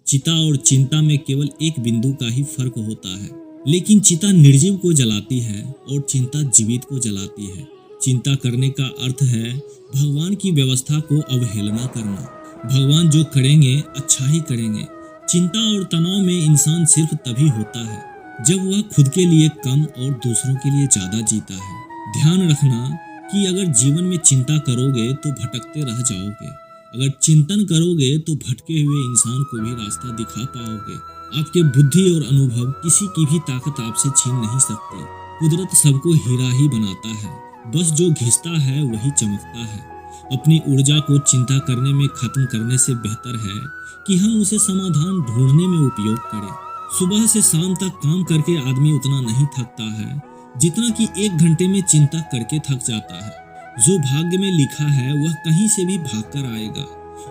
चिता और चिंता में केवल एक बिंदु का ही फर्क होता है, लेकिन चिता निर्जीव को जलाती है और चिंता जीवित को जलाती है। चिंता करने का अर्थ है भगवान की व्यवस्था को अवहेलना करना। भगवान जो करेंगे अच्छा ही करेंगे। चिंता और तनाव में इंसान सिर्फ तभी होता है जब वह खुद के लिए कम और दूसरों के लिए ज्यादा जीता है। ध्यान रखना कि अगर जीवन में चिंता करोगे तो भटकते रह जाओगे, अगर चिंतन करोगे तो भटके हुए इंसान को भी रास्ता दिखा पाओगे। आपके बुद्धि और अनुभव किसी की भी ताकत आपसे छीन नहीं सकती। कुदरत सबको हीरा ही बनाता है, बस जो घिसता है वही चमकता है। अपनी ऊर्जा को चिंता करने में खत्म करने से बेहतर है कि हम उसे समाधान ढूंढने में उपयोग करें। सुबह से शाम तक काम करके आदमी उतना नहीं थकता है जितना कि 1 घंटे में चिंता करके थक जाता है। जो भाग्य में लिखा है वह कहीं से भी भाग कर आएगा,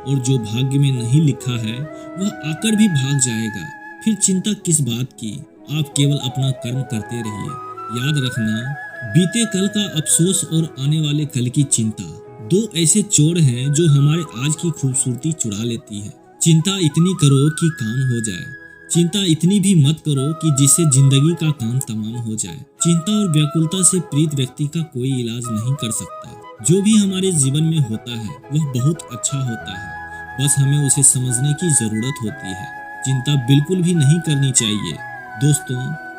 और जो भाग्य में नहीं लिखा है वह आकर भी भाग जाएगा। फिर चिंता किस बात की? आप केवल अपना कर्म करते रहिए। याद रखना, बीते कल का अफसोस और आने वाले कल की चिंता 2 ऐसे चोर हैं जो हमारे आज की खूबसूरती चुरा लेती है। चिंता इतनी करो कि काम हो जाए, चिंता इतनी भी मत करो कि जिससे जिंदगी का काम तमाम हो जाए। चिंता और व्याकुलता से पीड़ित व्यक्ति का कोई इलाज नहीं कर सकता। जो भी हमारे जीवन में होता है वह बहुत अच्छा होता है, बस हमें उसे समझने की जरूरत होती है। चिंता बिल्कुल भी नहीं करनी चाहिए। दोस्तों,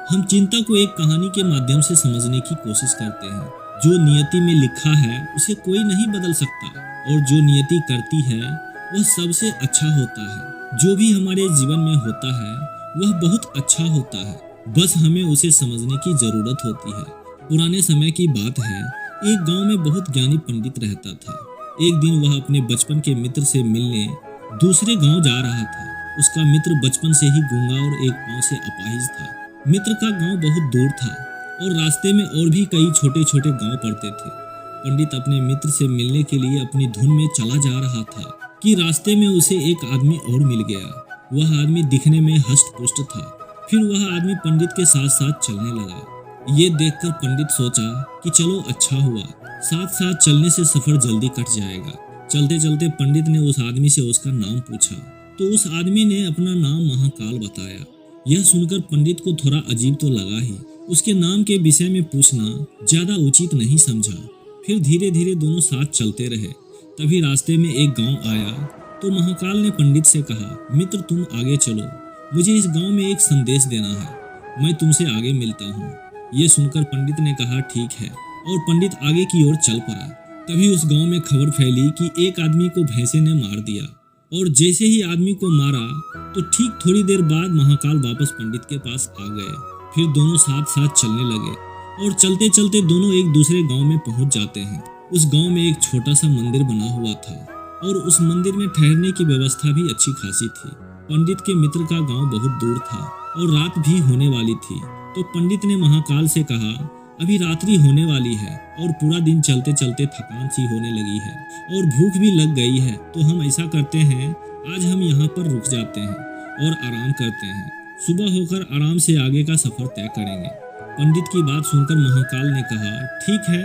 हम चिंता को एक कहानी के माध्यम से समझने की कोशिश करते हैं। जो नियति में लिखा है उसे कोई नहीं बदल सकता, और जो नियति करती है वह सबसे अच्छा होता है। जो भी हमारे जीवन में होता है वह बहुत अच्छा होता है, बस हमें उसे समझने की जरूरत होती है। पुराने समय की बात है, एक गांव में बहुत ज्ञानी पंडित रहता था। एक दिन वह अपने बचपन के मित्र से मिलने दूसरे गांव जा रहा था। उसका मित्र बचपन से ही गूंगा और एक पांव से अपाहिज था। मित्र का गांव बहुत दूर था और रास्ते में और भी कई छोटे छोटे गांव पड़ते थे। पंडित अपने मित्र से मिलने के लिए अपनी धुन में चला जा रहा था कि रास्ते में उसे एक आदमी और मिल गया। वह आदमी दिखने में हष्ट पुष्ट था। फिर वह आदमी पंडित के साथ साथ चलने लगा। ये देखकर पंडित सोचा कि चलो अच्छा हुआ, साथ साथ चलने से सफर जल्दी कट जाएगा। चलते चलते पंडित ने उस आदमी से उसका नाम पूछा तो उस आदमी ने अपना नाम महाकाल बताया। यह सुनकर पंडित को थोड़ा अजीब तो लगा ही। उसके नाम के विषय में पूछना ज्यादा उचित नहीं समझा। फिर धीरे धीरे दोनों साथ चलते रहे। तभी रास्ते में एक गांव आया तो महाकाल ने पंडित से कहा, मित्र तुम आगे चलो, मुझे इस गांव में एक संदेश देना है, मैं तुमसे आगे मिलता हूँ। ये सुनकर पंडित ने कहा ठीक है, और पंडित आगे की ओर चल पड़ा। तभी उस गांव में खबर फैली कि एक आदमी को भैंसे ने मार दिया, और जैसे ही आदमी को मारा तो ठीक थोड़ी देर बाद महाकाल वापस पंडित के पास आ गए। फिर दोनों साथ साथ चलने लगे और चलते चलते दोनों एक दूसरे गांव में पहुंच जाते हैं। उस गांव में एक छोटा सा मंदिर बना हुआ था और उस मंदिर में ठहरने की व्यवस्था भी अच्छी खासी थी। पंडित के मित्र का गांव बहुत दूर था और रात भी होने वाली थी, तो पंडित ने महाकाल से कहा, अभी रात्रि होने वाली है और पूरा दिन चलते चलते थकान सी होने लगी है और भूख भी लग गई है, तो हम ऐसा करते हैं, आज हम यहाँ पर रुक जाते हैं और आराम करते हैं। सुबह होकर आराम से आगे का सफर तय करेंगे। पंडित की बात सुनकर महाकाल ने कहा, ठीक है,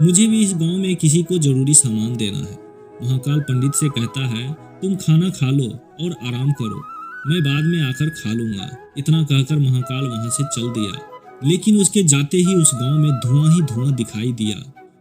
मुझे भी इस गांव में किसी को जरूरी सामान देना है। महाकाल पंडित से कहता है, तुम खाना खा लो और आराम करो, मैं बाद में आकर खा लूंगा। इतना कहकर महाकाल वहां से चल दिया। लेकिन उसके जाते ही उस गांव में धुआं ही धुआं दिखाई दिया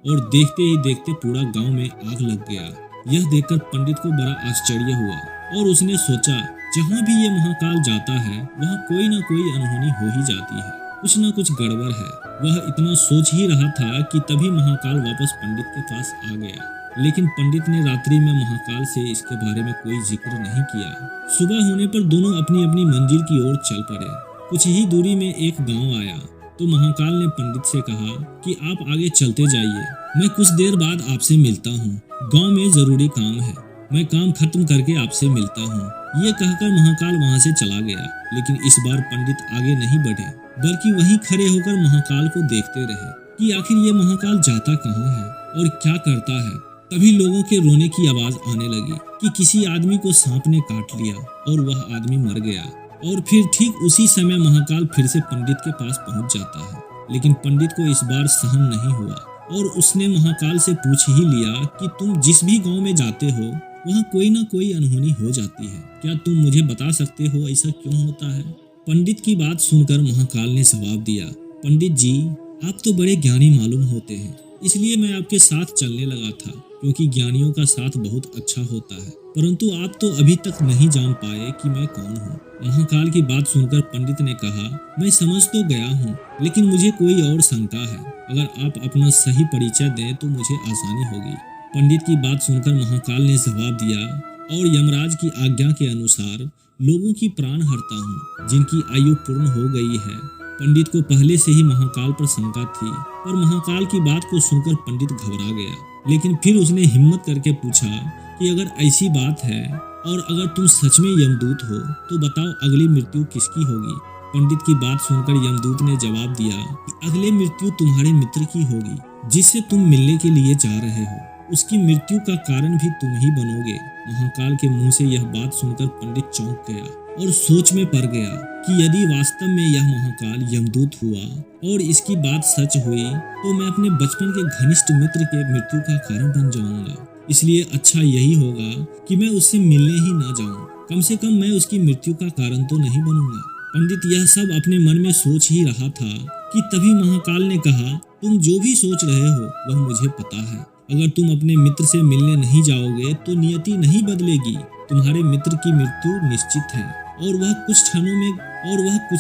और देखते ही देखते पूरा गांव में आग लग गया। यह देखकर पंडित को बड़ा आश्चर्य हुआ और उसने सोचा, जहाँ भी ये महाकाल जाता है वहाँ कोई ना कोई अनहोनी हो ही जाती है, कुछ ना कुछ गड़बड़ है। वह इतना सोच ही रहा था कि तभी महाकाल वापस पंडित के पास आ गया। लेकिन पंडित ने रात्रि में महाकाल से इसके बारे में कोई जिक्र नहीं किया। सुबह होने पर दोनों अपनी अपनी मंजिल की ओर चल पड़े। कुछ ही दूरी में एक गांव आया तो महाकाल ने पंडित से कहा कि आप आगे चलते जाइए, मैं कुछ देर बाद आपसे मिलता हूँ, गांव में जरूरी काम है, मैं काम खत्म करके आपसे मिलता हूँ। ये कहकर महाकाल वहाँ से चला गया। लेकिन इस बार पंडित आगे नहीं बढ़े बल्कि वहीं खड़े होकर महाकाल को देखते रहे कि आखिर ये महाकाल जाता कहाँ है और क्या करता है। तभी लोगों के रोने की आवाज आने लगी कि किसी आदमी को सांप ने काट लिया और वह आदमी मर गया। और फिर ठीक उसी समय महाकाल फिर से पंडित के पास पहुंच जाता है। लेकिन पंडित को इस बार सहन नहीं हुआ और उसने महाकाल से पूछ ही लिया कि तुम जिस भी गांव में जाते हो वहाँ कोई ना कोई अनहोनी हो जाती है। क्या तुम मुझे बता सकते हो ऐसा क्यों होता है? पंडित की बात सुनकर महाकाल ने जवाब दिया, पंडित जी, आप तो बड़े ज्ञानी मालूम होते हैं, इसलिए मैं आपके साथ चलने लगा था, क्योंकि ज्ञानियों का साथ बहुत अच्छा होता है। परंतु आप तो अभी तक नहीं जान पाए कि मैं कौन हूँ। महाकाल की बात सुनकर पंडित ने कहा, मैं समझ तो गया हूँ, लेकिन मुझे कोई और शंका है। अगर आप अपना सही परिचय दें तो मुझे आसानी होगी। पंडित की बात सुनकर महाकाल ने जवाब दिया, और यमराज की आज्ञा के अनुसार लोगों की प्राण हरता हूँ जिनकी आयु पूर्ण हो गई है। पंडित को पहले से ही महाकाल पर शंका थी, पर महाकाल की बात को सुनकर पंडित घबरा गया। लेकिन फिर उसने हिम्मत करके पूछा कि अगर ऐसी बात है और अगर तुम सच में यमदूत हो तो बताओ अगली मृत्यु किसकी होगी। पंडित की बात सुनकर यमदूत ने जवाब दिया कि अगली मृत्यु तुम्हारे मित्र की होगी, जिससे तुम मिलने के लिए जा रहे हो। उसकी मृत्यु का कारण भी तुम ही बनोगे। महाकाल के मुंह से यह बात सुनकर पंडित चौंक गया और सोच में पड़ गया कि यदि वास्तव में यह महाकाल यमदूत हुआ और इसकी बात सच हुई तो मैं अपने बचपन के घनिष्ठ मित्र के मृत्यु का कारण बन जाऊंगा। इसलिए अच्छा यही होगा कि मैं उससे मिलने ही ना जाऊं। कम से कम मैं उसकी मृत्यु का कारण तो नहीं बनूंगा। पंडित यह सब अपने मन में सोच ही रहा था कि तभी महाकाल ने कहा, तुम जो भी सोच रहे हो वह मुझे पता है। अगर तुम अपने मित्र से मिलने नहीं जाओगे तो नियति नहीं बदलेगी। तुम्हारे मित्र की मृत्यु निश्चित है और वह कुछ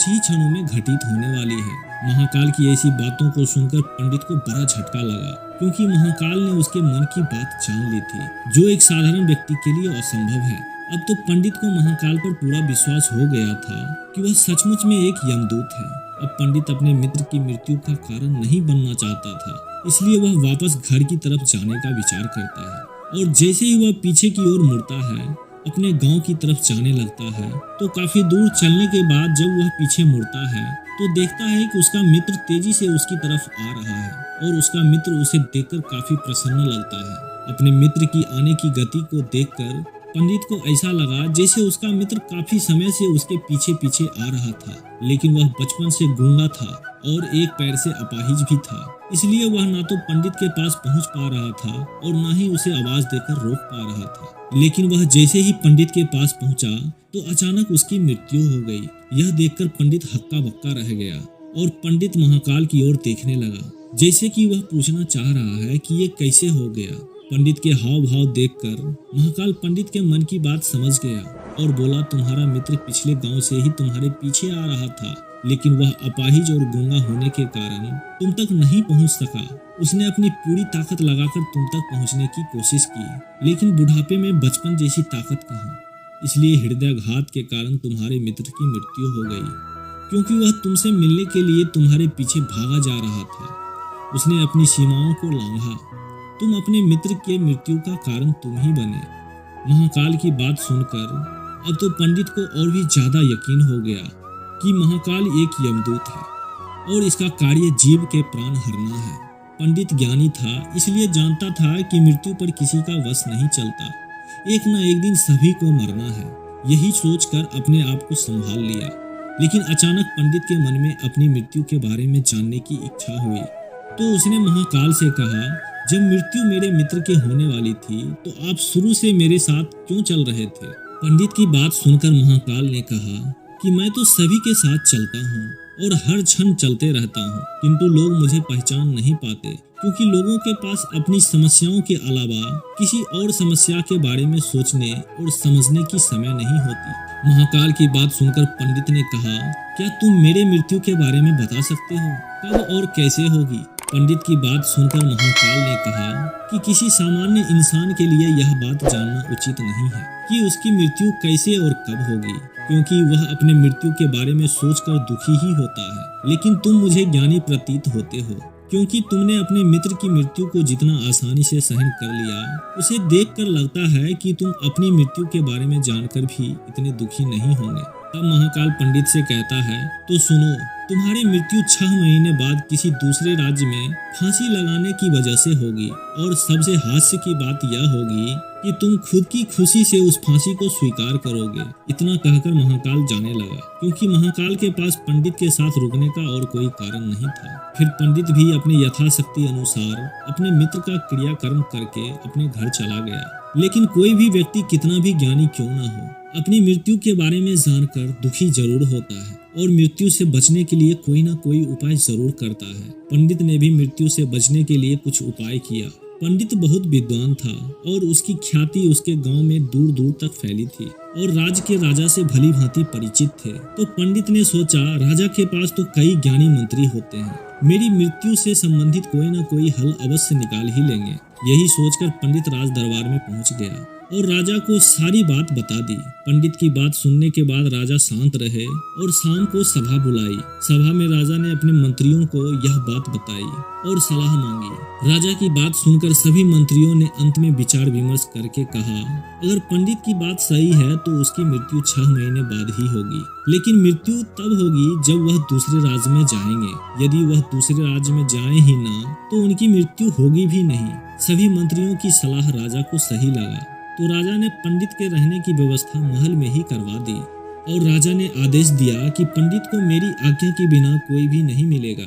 ही क्षणों में घटित होने वाली है। महाकाल की ऐसी बातों को सुनकर पंडित को बड़ा झटका लगा, क्योंकि महाकाल ने उसके मन की बात जान ली थी, जो एक साधारण व्यक्ति के लिए असंभव है। अब तो पंडित को महाकाल पर पूरा विश्वास हो गया था कि वह सचमुच में एक यमदूत है। अब पंडित अपने मित्र की मृत्यु का कारण नहीं बनना चाहता था, इसलिए वह वापस घर की तरफ जाने का विचार करता है। और जैसे ही वह पीछे की ओर मुड़ता है, अपने गांव की तरफ जाने लगता है, तो काफी दूर चलने के बाद जब वह पीछे मुड़ता है तो देखता है कि उसका मित्र तेजी से उसकी तरफ आ रहा है और उसका मित्र उसे देखकर काफी प्रसन्न लगता है। अपने मित्र की आने की गति को देखकर पंडित को ऐसा लगा जैसे उसका मित्र काफी समय से उसके पीछे पीछे आ रहा था, लेकिन वह बचपन से गूंगा था और एक पैर से अपाहिज भी था। इसलिए वह ना तो पंडित के पास पहुंच पा रहा था और ना ही उसे आवाज देकर रोक पा रहा था। लेकिन वह जैसे ही पंडित के पास पहुंचा तो अचानक उसकी मृत्यु हो गई। यह देखकर पंडित हक्का बक्का रह गया और पंडित महाकाल की ओर देखने लगा, जैसे कि वह पूछना चाह रहा है कि ये कैसे हो गया। पंडित के हाव भाव देखकर महाकाल पंडित के मन की बात समझ गया और बोला, तुम्हारा मित्र पिछले गांव से ही तुम्हारे पीछे आ रहा था, लेकिन वह अपाहिज और गूंगा होने के कारण तुम तक नहीं पहुंच सका। उसने अपनी पूरी ताकत लगाकर तुम तक पहुंचने की कोशिश की, लेकिन बुढ़ापे में बचपन जैसी ताकत कहाँ। इसलिए हृदयाघात के कारण तुम्हारे मित्र की मृत्यु हो गई, क्योंकि वह तुमसे मिलने के लिए तुम्हारे पीछे भागा जा रहा था। उसने अपनी सीमाओं को लांघा। तुम अपने मित्र के मृत्यु का कारण तुम ही बने। महाकाल की बात सुनकर अब तो पंडित को और भी ज्यादा यकीन हो गया कि महाकाल एक यमदूत है और इसका कार्य जीव के प्राण हरना है। पंडित ज्ञानी था, इसलिए जानता था कि मृत्यु पर किसी का वश नहीं चलता। एक न एक दिन सभी को मरना है। यही सोचकर अपने आप को संभाल लिया। लेकिन अचानक पंडित के मन में अपनी मृत्यु के बारे में जानने की इच्छा हुई, तो उसने महाकाल से कहा, जब मृत्यु मेरे मित्र के होने वाली थी तो आप शुरू से मेरे साथ क्यों चल रहे थे? पंडित की बात सुनकर महाकाल ने कहा कि मैं तो सभी के साथ चलता हूँ और हर क्षण चलते रहता हूँ, किंतु लोग मुझे पहचान नहीं पाते, क्योंकि लोगों के पास अपनी समस्याओं के अलावा किसी और समस्या के बारे में सोचने और समझने की समय नहीं होती। महाकाल की बात सुनकर पंडित ने कहा, क्या तुम मेरे मृत्यु के बारे में बता सकते हो? कब और कैसे होगी? पंडित की बात सुनकर महाकाल ने कहा कि किसी सामान्य इंसान के लिए यह बात जानना उचित नहीं है कि उसकी मृत्यु कैसे और कब होगी, क्योंकि वह अपने मृत्यु के बारे में सोचकर दुखी ही होता है। लेकिन तुम मुझे ज्ञानी प्रतीत होते हो, क्योंकि तुमने अपने मित्र की मृत्यु को जितना आसानी से सहन कर लिया, उसे देखकर लगता है कि तुम अपनी मृत्यु के बारे में जानकर भी इतने दुखी नहीं होंगे। तब महाकाल पंडित से कहता है, तो सुनो, तुम्हारी मृत्यु 6 महीने बाद किसी दूसरे राज्य में फांसी लगाने की वजह से होगी, और सबसे हास्य की बात यह होगी कि तुम खुद की खुशी से उस फांसी को स्वीकार करोगे। इतना कहकर महाकाल जाने लगा, क्योंकि महाकाल के पास पंडित के साथ रुकने का और कोई कारण नहीं था। फिर पंडित भी अपने यथाशक्ति अनुसार अपने मित्र का क्रियाकर्म करके अपने घर चला गया। लेकिन कोई भी व्यक्ति कितना भी ज्ञानी क्यों ना हो, अपनी मृत्यु के बारे में जानकर दुखी जरूर होता है और मृत्यु से बचने के लिए कोई ना कोई उपाय जरूर करता है। पंडित ने भी मृत्यु से बचने के लिए कुछ उपाय किया। पंडित बहुत विद्वान था और उसकी ख्याति उसके गांव में दूर दूर तक फैली थी और राज्य के राजा से भली भांति परिचित थे। तो पंडित ने सोचा, राजा के पास तो कई ज्ञानी मंत्री होते हैं, मेरी मृत्यु से संबंधित कोई ना कोई हल अवश्य निकाल ही लेंगे। यही सोचकर पंडित राज दरबार में पहुंच गया और राजा को सारी बात बता दी। पंडित की बात सुनने के बाद राजा शांत रहे और शाम को सभा बुलाई। सभा में राजा ने अपने मंत्रियों को यह बात बताई और सलाह मांगी। राजा की बात सुनकर सभी मंत्रियों ने अंत में विचार विमर्श करके कहा, अगर पंडित की बात सही है तो उसकी मृत्यु 6 महीने बाद ही होगी, लेकिन मृत्यु तब होगी जब वह दूसरे राज्य में जाएंगे। यदि वह दूसरे राज्य में जाए ही ना तो उनकी मृत्यु होगी भी नहीं। सभी मंत्रियों की सलाह राजा को सही लगा तो राजा ने पंडित के रहने की व्यवस्था महल में ही करवा दी और राजा ने आदेश दिया कि पंडित को मेरी आज्ञा के बिना कोई भी नहीं मिलेगा,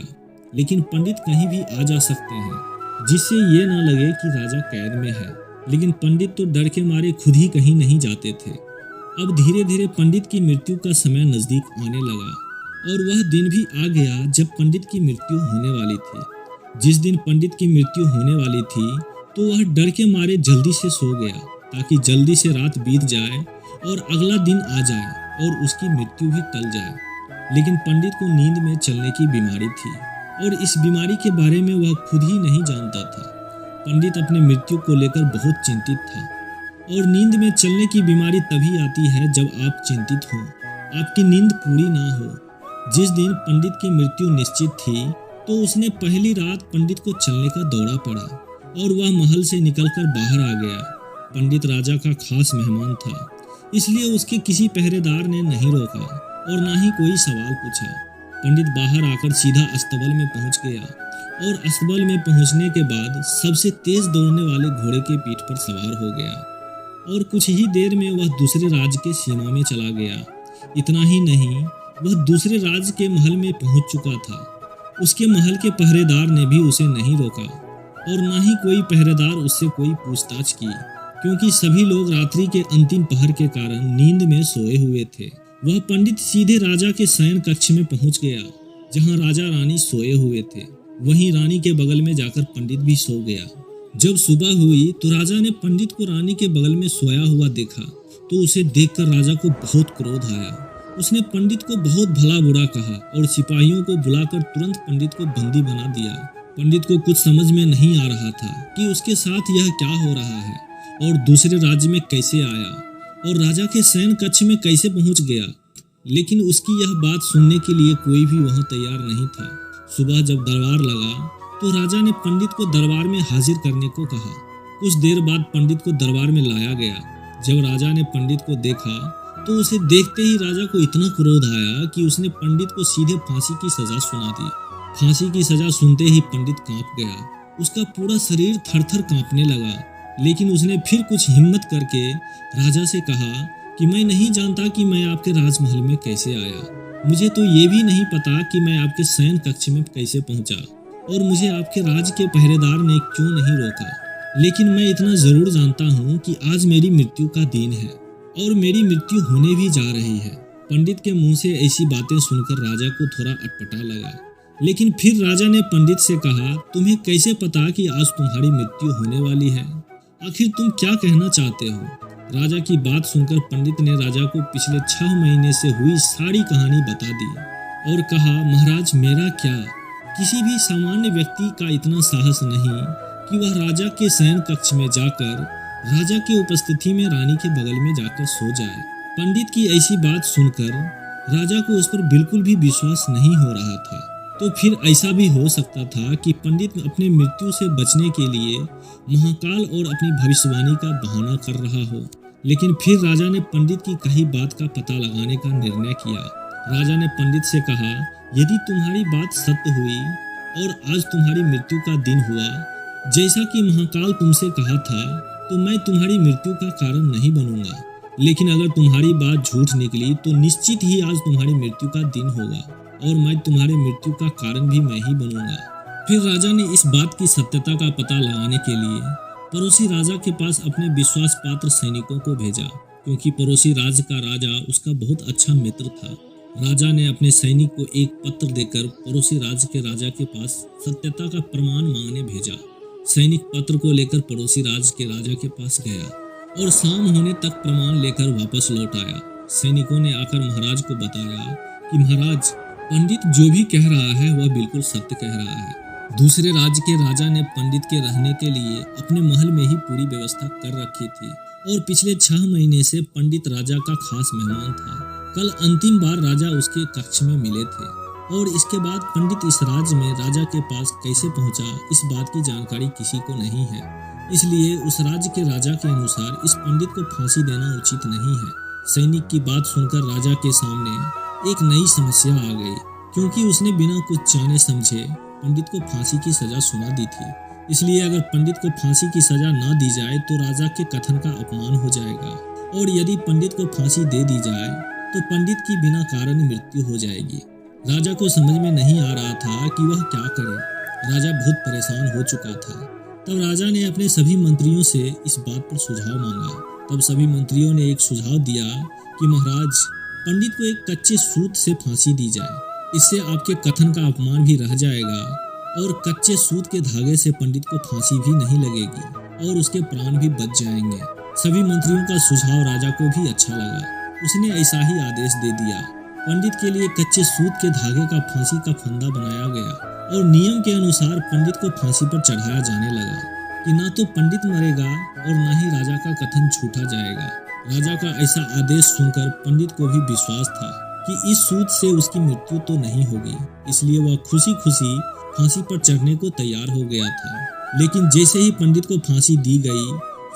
लेकिन पंडित कहीं भी आ जा सकते हैं, जिससे ये ना लगे कि राजा कैद में है। लेकिन पंडित तो डर के मारे खुद ही कहीं नहीं जाते थे। अब धीरे धीरे पंडित की मृत्यु का समय नजदीक आने लगा और वह दिन भी आ गया जब पंडित की मृत्यु होने वाली थी। जिस दिन पंडित की मृत्यु होने वाली थी तो वह डर के मारे जल्दी से सो गया ताकि जल्दी से रात बीत जाए और अगला दिन आ जाए और उसकी मृत्यु भी टल जाए। लेकिन पंडित को नींद में चलने की बीमारी थी और इस बीमारी के बारे में वह खुद ही नहीं जानता था। पंडित अपने मृत्यु को लेकर बहुत चिंतित था और नींद में चलने की बीमारी तभी आती है जब आप चिंतित हो, आपकी नींद पूरी ना हो। जिस दिन पंडित की मृत्यु निश्चित थी तो उसने पहली रात पंडित को चलने का दौरा पड़ा और वह महल से निकलकर बाहर आ गया। पंडित राजा का खास मेहमान था, इसलिए उसके किसी पहरेदार ने नहीं रोका और ना ही कोई सवाल पूछा। पंडित बाहर आकर सीधा अस्तबल में पहुंच गया और अस्तबल में पहुंचने के बाद सबसे तेज दौड़ने वाले घोड़े के पीठ पर सवार हो गया और कुछ ही देर में वह दूसरे राज्य के सीमा में चला गया। इतना ही नहीं, वह दूसरे राज्य के महल में पहुंच चुका था। उसके महल के पहरेदार ने भी उसे नहीं रोका और ना ही कोई पहरेदार उससे कोई पूछताछ की, क्योंकि सभी लोग रात्रि के अंतिम पहर के कारण नींद में सोए हुए थे। वह पंडित सीधे राजा के शयन कक्ष में पहुंच गया जहां राजा रानी सोए हुए थे। वहीं रानी के बगल में जाकर पंडित भी सो गया। जब सुबह हुई तो राजा ने पंडित को रानी के बगल में सोया हुआ देखा तो उसे देखकर राजा को बहुत क्रोध आया। उसने पंडित को बहुत भला बुरा कहा और सिपाहियों को बुलाकर तुरंत पंडित को बंदी बना दिया। पंडित को कुछ समझ में नहीं आ रहा था कि उसके साथ यह क्या हो रहा है और दूसरे राज्य में कैसे आया और राजा के शयन कक्ष में कैसे पहुंच गया। लेकिन उसकी यह बात सुनने के लिए कोई भी वहां तैयार नहीं था। सुबह जब दरबार लगा तो राजा ने पंडित को दरबार में हाजिर करने को कहा। कुछ देर बाद पंडित को दरबार में लाया गया। जब राजा ने पंडित को देखा तो उसे देखते ही राजा को इतना क्रोध आया कि उसने पंडित को सीधे फांसी की सजा सुना दी। फांसी की सजा सुनते ही पंडित कांप गया। उसका पूरा शरीर थर-थर कांपने लगा, लेकिन उसने फिर कुछ हिम्मत करके राजा से कहा कि मैं नहीं जानता कि मैं आपके राजमहल में कैसे आया। मुझे तो ये भी नहीं पता कि मैं आपके शयन कक्ष में कैसे पहुंचा और मुझे आपके राज्य के पहरेदार ने क्यों नहीं रोका। लेकिन मैं इतना जरूर जानता हूँ कि आज मेरी मृत्यु का दिन है और मेरी मृत्यु होने भी जा रही है। पंडित के मुंह से ऐसी बातें सुनकर राजा को थोड़ा अटपटा लगा, लेकिन फिर राजा ने पंडित से कहा, तुम्हें कैसे पता कि आज तुम्हारी मृत्यु होने वाली है? आखिर तुम क्या कहना चाहते हो? राजा की बात सुनकर पंडित ने राजा को पिछले 6 महीने से हुई सारी कहानी बता दी और कहा, महाराज मेरा क्या, किसी भी सामान्य व्यक्ति का इतना साहस नहीं कि वह राजा के शयन कक्ष में जाकर राजा की उपस्थिति में रानी के बगल में जाकर सो जाए। पंडित की ऐसी बात सुनकर राजा को उस पर बिल्कुल भी विश्वास नहीं हो रहा था। तो फिर ऐसा भी हो सकता था कि पंडित अपने मृत्यु से बचने के लिए महाकाल और अपनी भविष्यवाणी का बहाना कर रहा हो। लेकिन फिर राजा ने पंडित की कही बात का पता लगाने का निर्णय किया। राजा ने पंडित से कहा, यदि तुम्हारी बात सत्य हुई और आज तुम्हारी मृत्यु का दिन हुआ जैसा कि महाकाल तुमसे कहा था, तो मैं तुम्हारी मृत्यु का कारण नहीं बनूंगा। लेकिन अगर तुम्हारी बात झूठ निकली तो निश्चित ही आज तुम्हारी मृत्यु का दिन होगा और मैं तुम्हारे मृत्यु का कारण भी मैं ही बनूंगा। फिर राजा ने इस बात की सत्यता का पता लगाने के लिए पड़ोसी राजा के पास अपने विश्वास पात्र सैनिकों को भेजा, क्योंकि पड़ोसी राज्य का राजा उसका बहुत अच्छा मित्र था। राजा ने अपने सैनिक को एक पत्र देकर पड़ोसी राज्य के राजा के पास सत्यता का प्रमाण मांगने भेजा। सैनिक पत्र को लेकर पड़ोसी राज्य के राजा के पास गया और शाम होने तक प्रमाण लेकर वापस लौट आया। सैनिकों ने आकर महाराज को बताया कि महाराज, पंडित जो भी कह रहा है वह बिल्कुल सत्य कह रहा है। दूसरे राज्य के राजा ने पंडित के रहने के लिए अपने महल में ही पूरी व्यवस्था कर रखी थी और पिछले 6 महीने से पंडित राजा का खास मेहमान था। कल अंतिम बार राजा उसके कक्ष में मिले थे और इसके बाद पंडित इस राज्य में राजा के पास कैसे पहुंचा, इस बात की जानकारी किसी को नहीं है। इसलिए उस राज्य के राजा के अनुसार इस पंडित को फांसी देना उचित नहीं है। सैनिक की बात सुनकर राजा के सामने एक नई समस्या आ गई, क्योंकि उसने बिना कुछ जाने समझे पंडित को फांसी की सजा सुना दी थी। इसलिए अगर पंडित को फांसी की सजा ना दी जाए तो राजा के कथन का अपमान हो जाएगा, और यदि पंडित को फांसी दे दी जाए तो पंडित की बिना कारण मृत्यु हो जाएगी। राजा को समझ में नहीं आ रहा था कि वह क्या करे। राजा बहुत परेशान हो चुका था। तब राजा ने अपने सभी मंत्रियों से इस बात पर सुझाव मांगा। तब सभी मंत्रियों ने एक सुझाव दिया कि महाराज, पंडित को एक कच्चे सूत से फांसी दी जाए। इससे आपके कथन का अपमान भी रह जाएगा और कच्चे सूत के धागे से पंडित को फांसी भी नहीं लगेगी और उसके प्राण भी बच जाएंगे। सभी मंत्रियों का सुझाव राजा को भी अच्छा लगा। उसने ऐसा ही आदेश दे दिया। पंडित के लिए कच्चे सूत के धागे का फांसी का फंदा बनाया गया और नियम के अनुसार पंडित को फांसी पर चढ़ाया जाने लगा कि ना तो पंडित मरेगा और ना ही राजा का कथन झूठा जाएगा। राजा का ऐसा आदेश सुनकर पंडित को भी विश्वास था कि इस सूत से उसकी मृत्यु तो नहीं होगी, इसलिए वह खुशी खुशी फांसी पर चढ़ने को तैयार हो गया था। लेकिन जैसे ही पंडित को फांसी दी गई,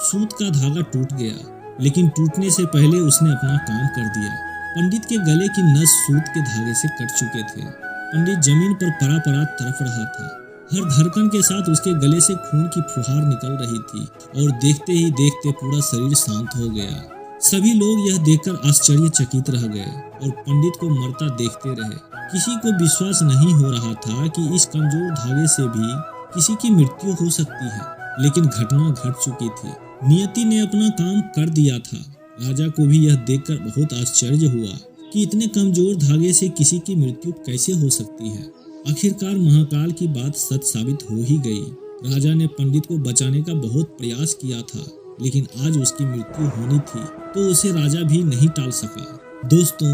सूत का धागा टूट गया। लेकिन टूटने से पहले उसने अपना काम कर दिया। पंडित के गले की नस सूत के धागे से कट चुके थे। पंडित जमीन पर पड़ा पड़ा तड़प रहा था। हर धड़कन के साथ उसके गले से खून की फुहार निकल रही थी और देखते ही देखते पूरा शरीर शांत हो गया। सभी लोग यह देखकर आश्चर्यचकित रह गए और पंडित को मरता देखते रहे। किसी को विश्वास नहीं हो रहा था कि इस कमजोर धागे से भी किसी की मृत्यु हो सकती है, लेकिन घटना घट चुकी थी। नियति ने अपना काम कर दिया था। राजा को भी यह देखकर बहुत आश्चर्य हुआ कि इतने कमजोर धागे से किसी की मृत्यु कैसे हो सकती है। आखिरकार महाकाल की बात सच साबित हो ही गई। राजा ने पंडित को बचाने का बहुत प्रयास किया था, लेकिन आज उसकी मृत्यु होनी थी तो उसे राजा भी नहीं टाल सका। दोस्तों,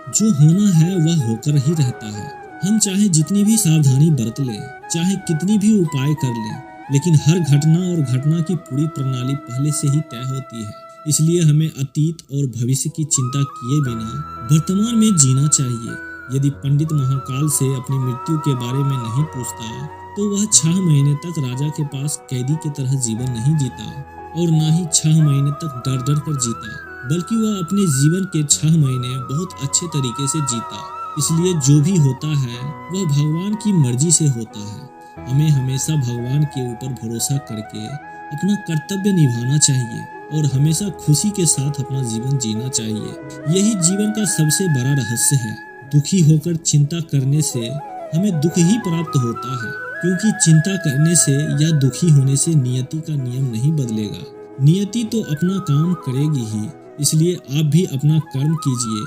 जो होना है वह होकर ही रहता है। हम चाहे जितनी भी सावधानी बरत लें, चाहे कितनी भी उपाय कर लें, लेकिन हर घटना और घटना की पूरी प्रणाली पहले से ही तय होती है। इसलिए हमें अतीत और भविष्य की चिंता किए बिना वर्तमान में जीना चाहिए। यदि पंडित महाकाल से अपनी मृत्यु के बारे में नहीं पूछता तो वह 6 महीने तक राजा के पास कैदी की तरह जीवन नहीं जीता और ना ही 6 महीने तक डर डर कर जीता, बल्कि वह अपने जीवन के 6 महीने बहुत अच्छे तरीके से जीता। इसलिए जो भी होता है वह भगवान की मर्जी से होता है। हमें हमेशा भगवान के ऊपर भरोसा करके अपना कर्तव्य निभाना चाहिए और हमेशा खुशी के साथ अपना जीवन जीना चाहिए। यही जीवन का सबसे बड़ा रहस्य है। दुखी होकर चिंता करने से हमें दुख ही प्राप्त होता है, क्योंकि चिंता करने से या दुखी होने से नियति का नियम नहीं बदलेगा। नियति तो अपना काम करेगी ही। इसलिए आप भी अपना कर्म कीजिए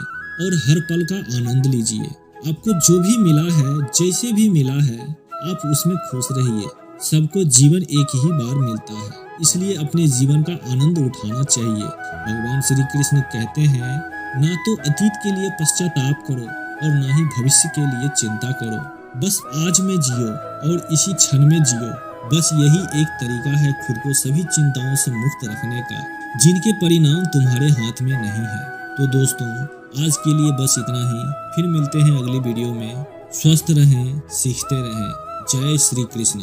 और हर पल का आनंद लीजिए। आपको जो भी मिला है, जैसे भी मिला है, आप उसमें खुश रहिए। सबको जीवन एक ही बार मिलता है, इसलिए अपने जीवन का आनंद उठाना चाहिए। भगवान श्री कृष्ण कहते हैं, ना तो अतीत के लिए पश्चाताप करो और ना ही भविष्य के लिए चिंता करो। बस आज में जियो और इसी क्षण में जियो। बस यही एक तरीका है खुद को सभी चिंताओं से मुक्त रखने का, जिनके परिणाम तुम्हारे हाथ में नहीं है। तो दोस्तों, आज के लिए बस इतना ही। फिर मिलते हैं अगली वीडियो में। स्वस्थ रहें, सीखते रहें। जय श्री कृष्ण।